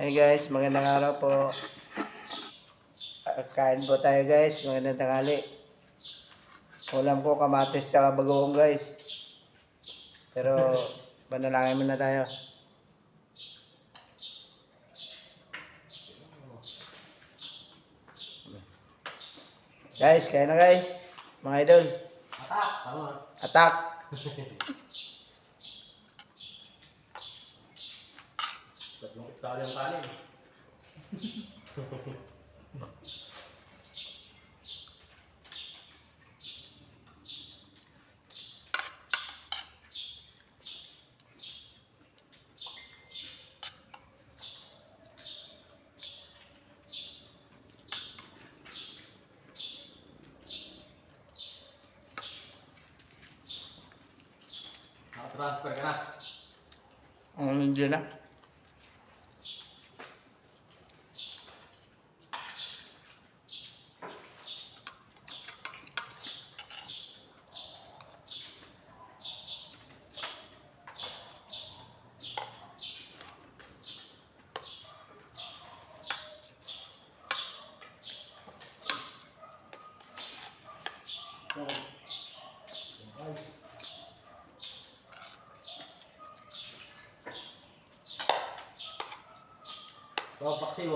Hey guys, magandang araw po. Kain po tayo guys, magandang tanghali. Ulam ko kamatis tsaka bagoong guys. Pero panalangin muna tayo. Guys, kain na guys. Mga idol. Atak! Tama. Atak! Tatlong Italian kanin. Naka-transfer ka na. Hindi na. Bawa paksiw.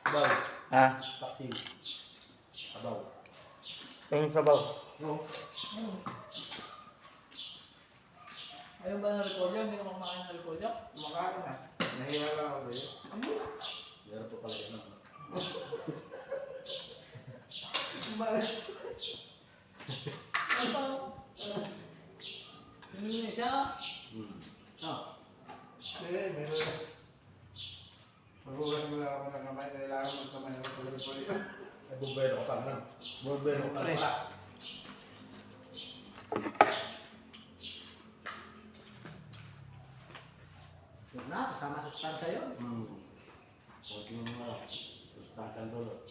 Abaw. Ah, Paksiw. Abaw. yung sabaw. No. Ayaw ba ng repolyo? Hindi ka kumakain ng repolyo? Kumakain na. Nahiya lang ako sa'yo. Meron po pala yan. Ano pa? Hindi na siya. Ah. Meron. Magugas mo lang ako ng kamay. Kailangan magkamay ako sa repolyo. Ay, bumbero ka pa naman. Bumbero ka pala. Yun na, kasama sustansya yun. Huwag yung sustansyan dulo.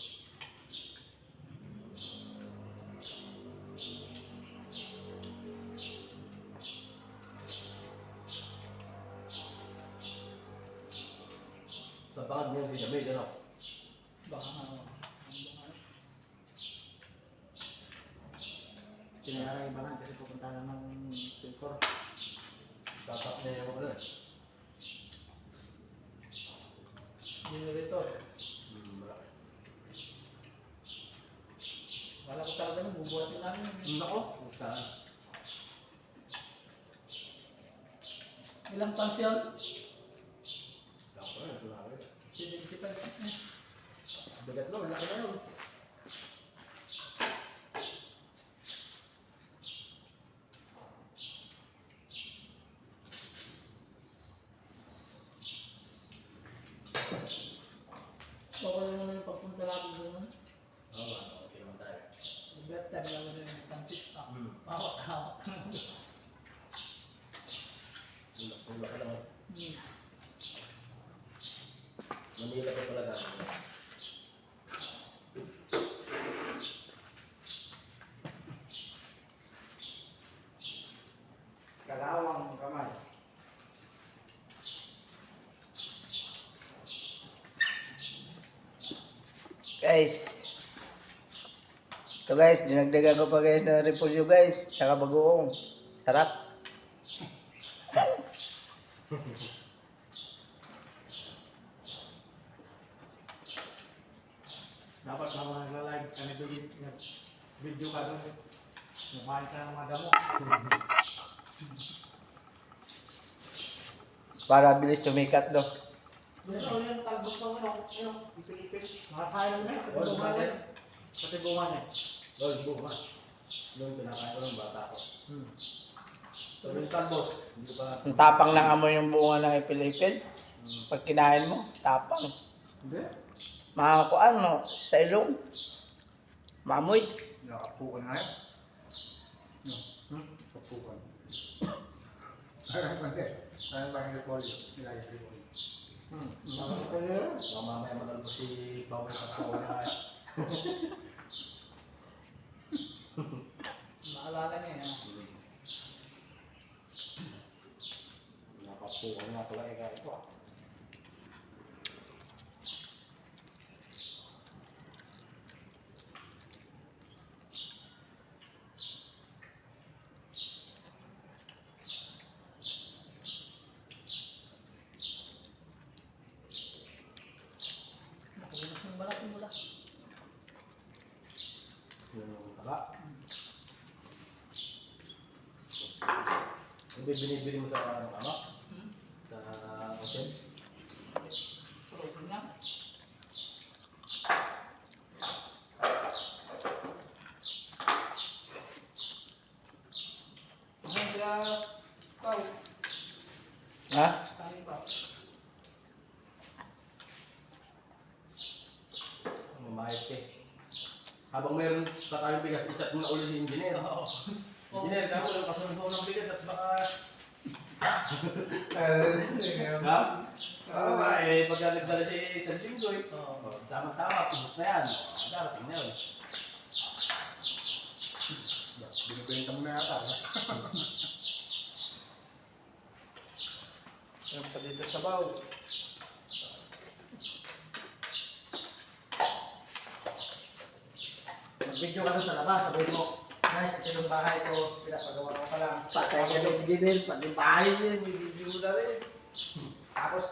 Sa bangad mo hindi lamig, ano? Baka nga. Sinayara iba lang kasi pupunta lang ng Silcor. Tatak niya yung ano eh. Generator. Malaki. Wala ko talaga nung bubuhatin namin. Nako, saan? Ilang pansyon? Ako na, ito na ako. Sinisipan. Bigat no, malaki na yun. Okay naman yung pagpunta natin doon. Oo, okay naman tayo. Bet time lang rin yung pansit. Hawak. Tulak ka naman. Manila pa talaga. Kalawang kamay. Guys. Ito guys, dinagdagan ko pa guys ng repolyo guys. Tsaka bagoong. Sarap. Dapat na mga nagla-live ka nag-video ka doon. Kumain ka ng mga damo. Para bilis tumikat do. Gusto ko yung talbos ng ano, yung ipilipin. Makakain naman eh, pati bunga niya. Pati bunga niya. Lord, buka. Noon, pinakain ko ng bata ko. So, yung talbos, hindi pa... Ang tapang ng amoy yung bunga ng ipilipin. Pag kinain mo, tapang. Hindi. Makakuan mo sa ilong. Mamoy. Nakapukan nga yun. Kapukan. Parang pante. Parang pang repolyo. Nilagay sa repolyo. Baka mamaya matalbos si Bawal at ako na. Maalala niya yan. Nakapukan nga pala ikaw ito. binibili mo sa ano? Hmm? Sa hotel? Protein nga. Ngayon kaya, Pao, Ha? sabi pa. Mamahit eh. Habang mayroon pa tayong bigas, i-chat mo na uli si engineer. Oo. Engineer, kamo lang kasunod ng bigas at baka... Ah, Ha? Oo nga eh, pagka nagdala si San Jinggoy, tama-tama, pubos na yan. Darating na yun. Binikwenta mo na yata. Yan pa dito sa baw. Mag-video ka doon sa labas, sabihin mo, guys, ito yung bahay ko, pinapagawa ko pa lang. Patay ka ng engineer, pati bahay niya, hindi mo na rin. Tapos,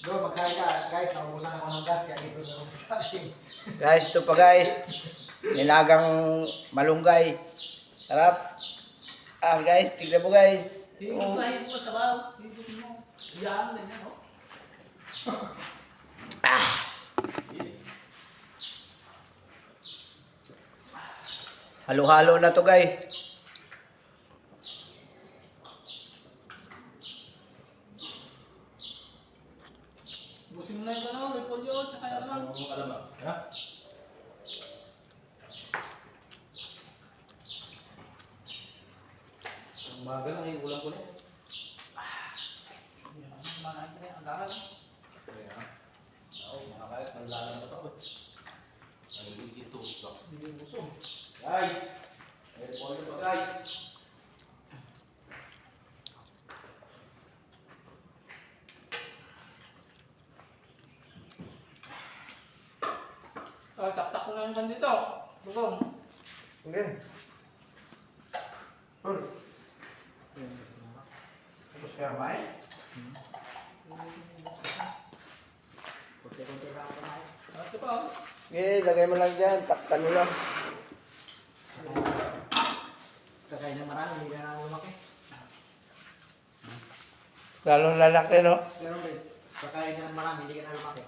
doon, magsabi ka, guys, naubusan ako ng gas, kaya dito na ako magsabi. Guys, ito pa guys. Nilagang malunggay. Sarap. Ah guys, tignan mo guys. Oh. Hihiplahin mo sa baw. Hihiplahin mo. Iyaan, ganyan, no? Halo-halo na to guys. Busin mo na yung ano, repolyo, tsaka yung alamang. Ang alam ba? Ha? Umaga lang yung ulam ko na yun. Makain ka na yung agahan. Kaya, ako, makakayat, naglalambat ako. Ang dito ito. Hindi mo busog. Guys! May repolyo pa guys! Tak-tak ko na yung dito. Bugong. Okay. Tapos kaya may? Kunti-kunti lang ako kumain. Ito pa, oh. Okay, lagay mo lang dyan. Takpan mo lang. Kakain ng marami, hindi ka na lumaki. Lalong lalaki, no? Pero kakain ng marami, hindi ka na lumaki.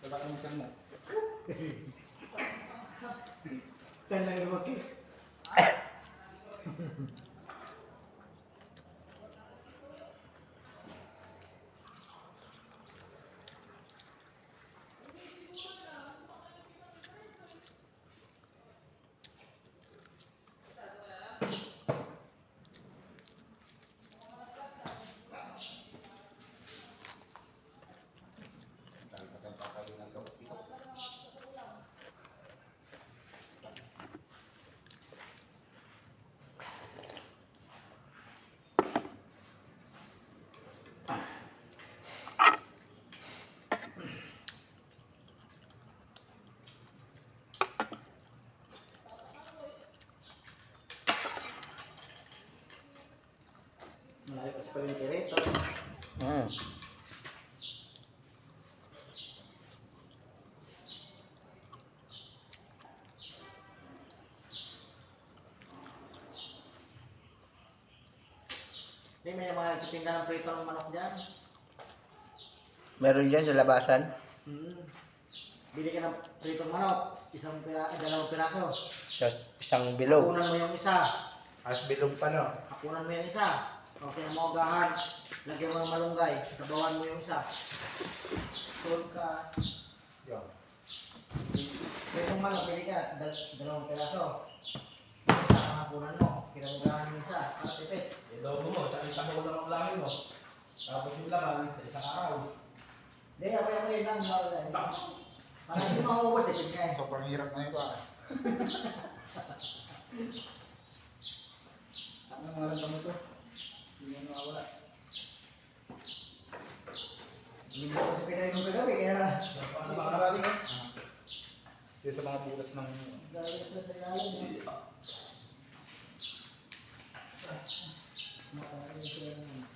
Lalaki mo ka na. Saan lang lumaki? Malayo pa sa palintirito. Hmm. Hindi, may mga nagtitinda ng prito ng manok dyan. Meron dyan sa labasan. Bili ka ng pritong manok, dalawang piraso. Isang bilog. Hakunan mo yung isa. As bilog pa, no? Hakunan mo yung isa. Pag kinamogahan, lagyan mo ng malunggay. Sabawan mo yung isa. Solve ka. Yun. Pritong manok, bili ka, dalawang piraso. Isa ang hakunan mo. Kinamogahan mo isa. Para tipid. Ilobo mo, tsaka isang ko lang ang lamin mo. Tapos yung laman, sa isang araw. Hindi, ako yun lang. Para hindi mahuhubot, tipid ka eh. Sobrang hirap na ito ah. Ang mga lang mo to. Hindi mo nawawala. Hindi mo kasi pinay mo kagabi, kaya Paano ba nakagaling eh? Dito sa mga butas ng... galing sa ilalim. Makain sila ng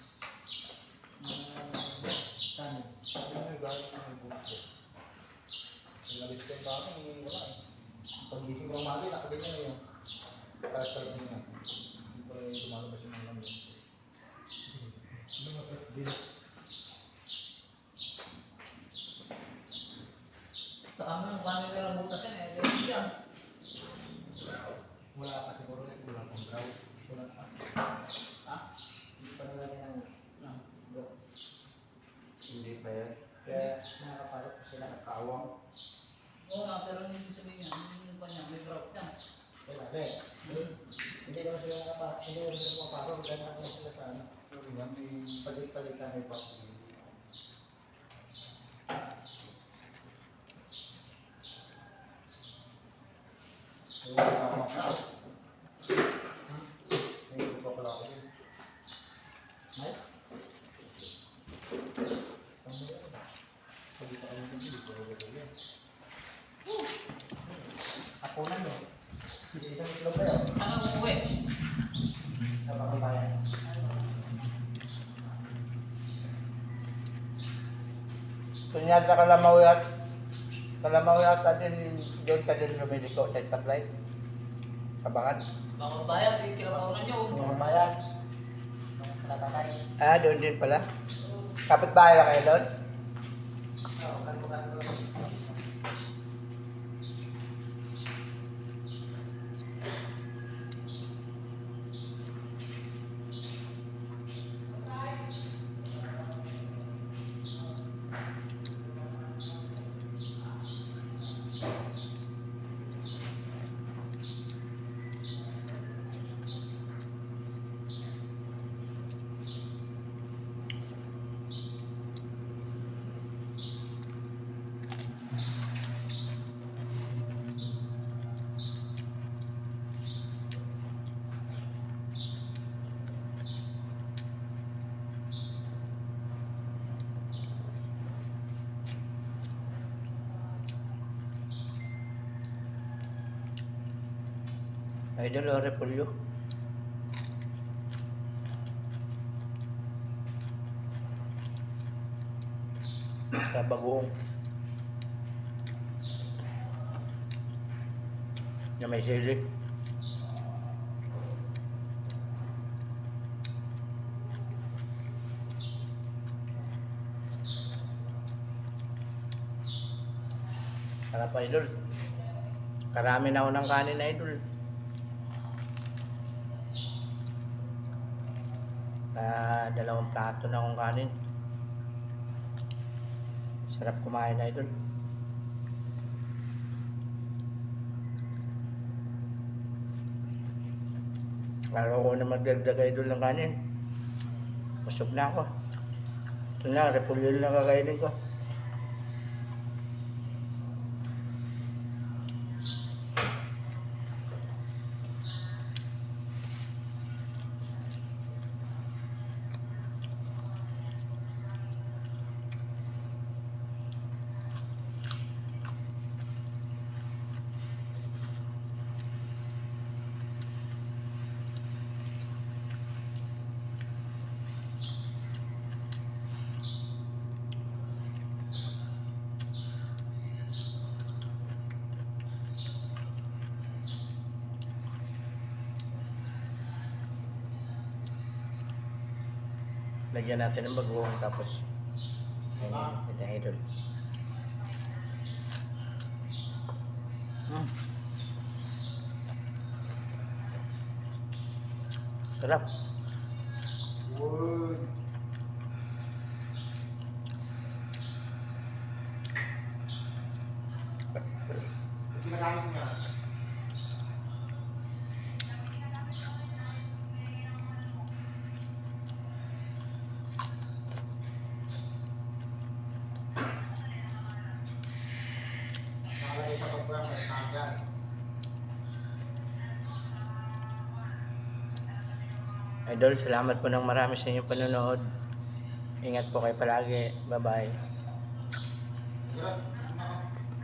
tanin. Ano yung gamit ng butas ko? Nalagis ko yung kami, wala eh. Pag-gising ko ng tumalabas yung mga lamin. Lumasot din. Saka mo yung kami ng butas yan eh. Dahil yan. Wala pa siguro ulit. Wala pang draw. Wala pa. Ha? Hindi pa nalagyan ng go. Hindi pa yan. Kaya nakakapalot pa sila ng kawang. Oo nga, pero hindi ko sabihin yan. Hindi yung kanya. May drop yan. Kaya hindi naman sila nakapalot. Hindi naman sila makapalot. Kaya naman sila sa ano. Palit-palitan may pa. May iba pala ako din. Ay? Sabi pa kami din, pero wala yan. Hapunan mo. Hindi isang itlog kayo. Saka umuwi. Sa pagkabayan. Kunyat sa Kalamaw yata din, doon ka din lumiliko sa stoplight. Kabangan. Bawang bayad, eh, kinapaunan nyo. Mga bayan. Tatatay. Ah, doon din pala. Kapit-bahay lang kayo doon? Oo, kan mo. Idol o repolyo? Sa bagoong. Na may sili. Sarap idol. Karami na ako ng kanin idol. Dalawang plato na akong kanin. Sarap kumain na idol. Araw ko na magdagdag idol ng kanin. Busog na ako. Ito na, repolyo na kakainin ko. Lagyan natin ng bagoong tapos ito idol. Sarap. Wood. Ginagamit niya. Nakalagay sa program ng kagad. Idol, salamat po ng marami sa inyong panonood. Ingat po kayo palagi. Bye-bye. Sarap.